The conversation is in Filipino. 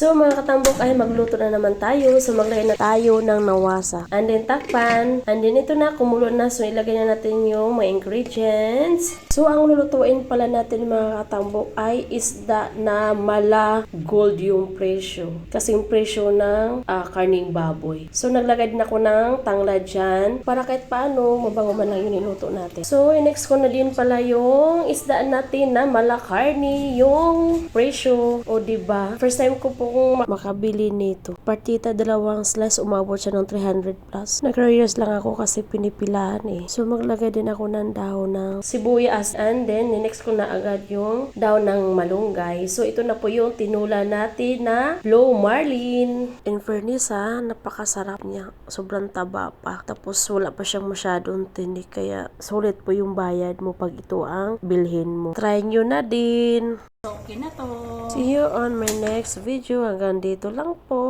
So mga katambok ay magluto na naman tayo. So maglagay na tayo ng nawasa. And then takpan. And then ito na, kumulo na. So ilagay na natin yung mga ingredients. So ang lulutuin pala natin mga katambok ay isda na mala gold yung presyo. Kasi yung presyo ng karning baboy. So naglagay din ako ng tanglad dyan. Para kahit paano, mabango man lang yung niluto natin. So next ko na din pala yung isda natin na mala karni yung presyo. O diba? First time ko po kung makabili nito. Partita dalawang slice, umabot siya ng 300 plus. Nag-curious lang ako kasi pinipilahan eh. So maglagay din ako ng dahon ng sibuyas and then next ko na agad yung dahon ng malunggay. So ito na po yung tinula natin na Blue Marlin. In fairness napakasarap niya. Sobrang taba pa. Tapos wala pa siyang masyadong tinik kaya sulit po yung bayad mo pag ito ang bilhin mo. Try nyo na din. Okay na to. See you on my next video. Hanggang dito lang po.